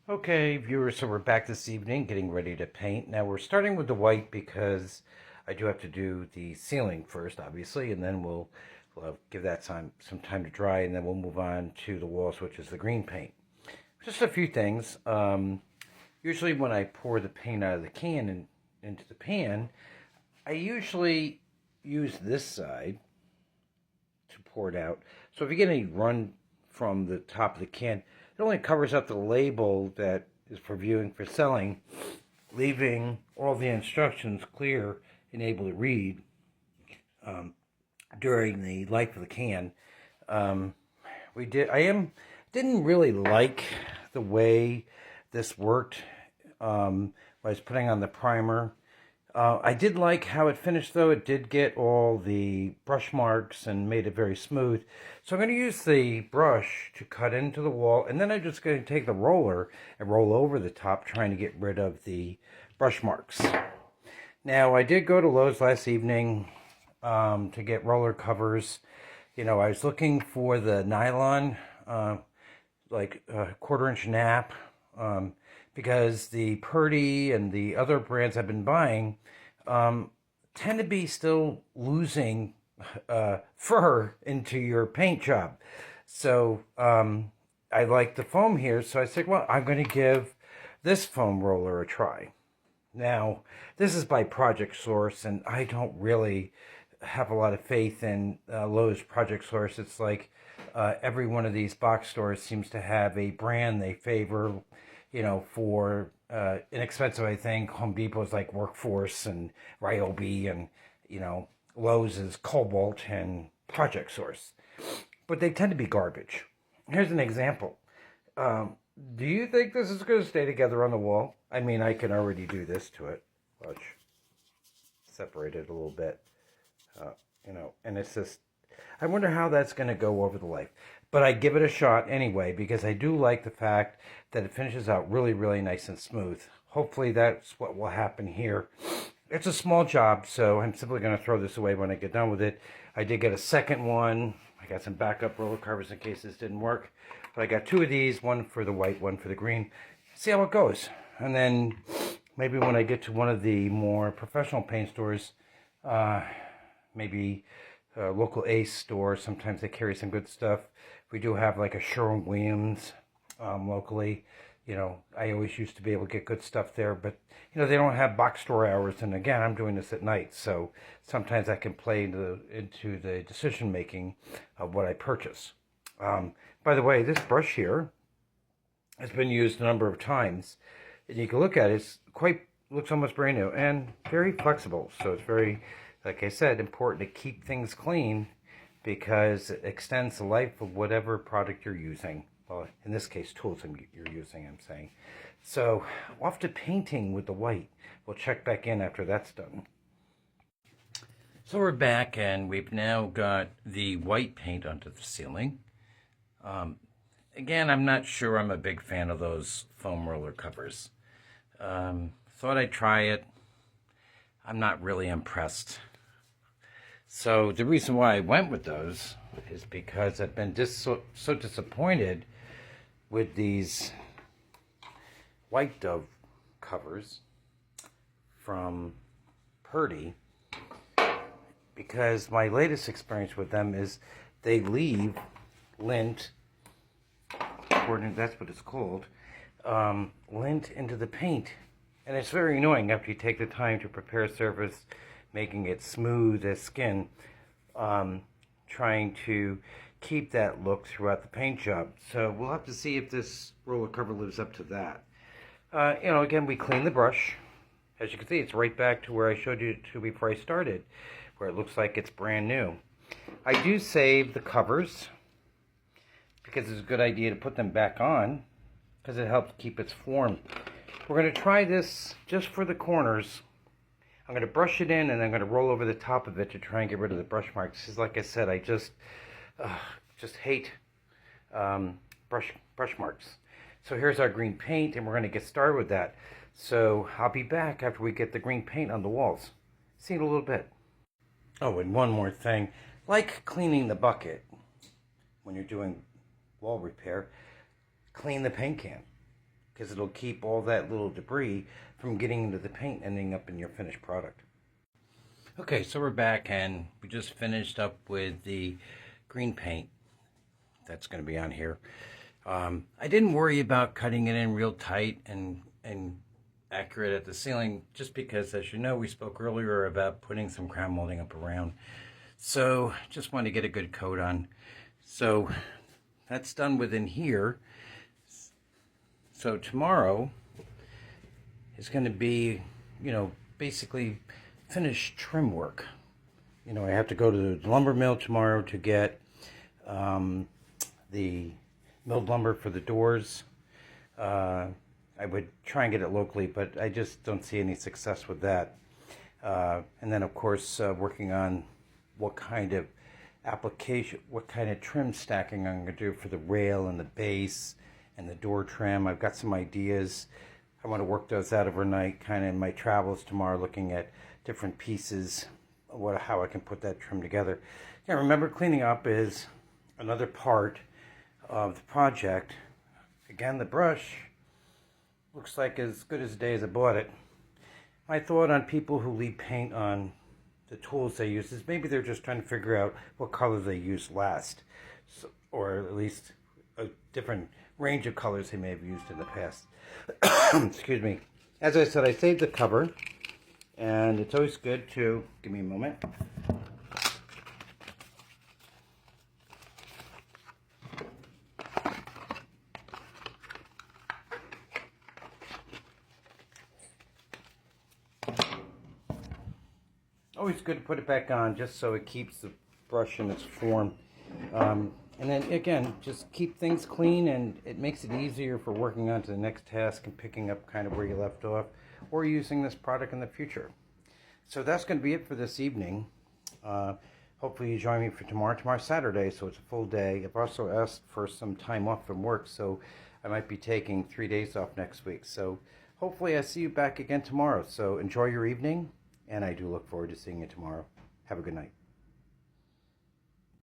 Okay, viewers, so we're back this evening getting ready to paint. Now we're starting with the white because I do have to do the ceiling first, obviously, and then we'll give that some time to dry, and then we'll move on to the walls, which is the green paint. Just a few things. Usually when I pour the paint out of the can and into the pan, I usually use this side to pour it out. So if you get any run from the top of the can, it only covers up the label that is for viewing for selling, leaving all the instructions clear and able to read during the life of the can. Didn't really like the way this worked when I was putting on the primer. I did like how it finished, though. It did get all the brush marks and made it very smooth. So I'm going to use the brush to cut into the wall, and then I'm just going to take the roller and roll over the top, trying to get rid of the brush marks. Now, I did go to Lowe's last evening to get roller covers. I was looking for the nylon, like quarter-inch nap, because the Purdy and the other brands I've been buying tend to be still losing fur into your paint job. So I like the foam here, so I said, well, I'm going to give this foam roller a try. Now, this is by Project Source, and I don't really have a lot of faith in Lowe's Project Source. It's like every one of these box stores seems to have a brand they favor, for inexpensive. I think Home Depot is like Workforce and Ryobi, and Lowe's is Cobalt and Project Source, but they tend to be garbage. Here's an example. Do you think this is going to stay together on the wall? I mean, I can already do this to it. Watch, separate it a little bit, and it's just. I wonder how that's going to go over the life. But I give it a shot anyway, because I do like the fact that it finishes out really, really nice and smooth. Hopefully that's what will happen here. It's a small job, so I'm simply going to throw this away when I get done with it. I did get a second one. I got some backup roller covers in case this didn't work. But I got two of these, one for the white, one for the green. See how it goes. And then maybe when I get to one of the more professional paint stores, maybe local Ace store, sometimes they carry some good stuff. We do have like a Sherwin-Williams locally. I always used to be able to get good stuff there, but they don't have box store hours. And again, I'm doing this at night, so sometimes I can play into the decision making of what I purchase. By the way, this brush here has been used a number of times, and you can look at it. Looks almost brand new and very flexible. So it's very, like I said, important to keep things clean, because it extends the life of whatever product you're using. Well, in this case, tools you're using, I'm saying. So, off to painting with the white. We'll check back in after that's done. So we're back, and we've now got the white paint onto the ceiling. Again, I'm not sure I'm a big fan of those foam roller covers. Thought I'd try it. I'm not really impressed. So the reason why I went with those is because I've been so disappointed with these white dove covers from Purdy, because my latest experience with them is they leave lint, that's what it's called, lint into the paint. And it's very annoying after you take the time to prepare a surface, making it smooth as skin, trying to keep that look throughout the paint job. So we'll have to see if this roller cover lives up to that. Again, we clean the brush. As you can see, it's right back to where I showed you to before I started, where it looks like it's brand new. I do save the covers because it's a good idea to put them back on, because it helps keep its form. We're going to try this just for the corners. I'm going to brush it in, and I'm going to roll over the top of it to try and get rid of the brush marks. Because like I said, I just hate brush marks. So here's our green paint, and we're going to get started with that. So I'll be back after we get the green paint on the walls. See you in a little bit. Oh, and one more thing. Like cleaning the bucket when you're doing wall repair, clean the paint can. because it'll keep all that little debris from getting into the paint and ending up in your finished product. Okay, so we're back and we just finished up with the green paint that's going to be on here. I didn't worry about cutting it in real tight and accurate at the ceiling, just because, as you know, we spoke earlier about putting some crown molding up around. So just wanted to get a good coat on. So that's done within here. So tomorrow is going to be, basically finish trim work. I have to go to the lumber mill tomorrow to get the milled lumber for the doors. I would try and get it locally, but I just don't see any success with that. And then, of course, working on what kind of application, what kind of trim stacking I'm going to do for the rail and the base and the door trim. I've got some ideas. I want to work those out overnight, kind of in my travels tomorrow, looking at different pieces, how I can put that trim together. Yeah, remember, cleaning up is another part of the project. Again, the brush looks like as good as the day as I bought it. My thought on people who leave paint on the tools they use is maybe they're just trying to figure out what color they use last, or at least a different range of colors they may have used in the past. Excuse me. As I said, I saved the cover, and it's always good to, give me a moment. Always good to put it back on just so it keeps the brush in its form. And then again, just keep things clean, and it makes it easier for working on to the next task and picking up kind of where you left off, or using this product in the future. So that's going to be it for this evening. Hopefully you join me for tomorrow. Tomorrow's Saturday, so it's a full day. I've also asked for some time off from work, so I might be taking 3 days off next week. So hopefully I see you back again tomorrow. So enjoy your evening, and I do look forward to seeing you tomorrow. Have a good night.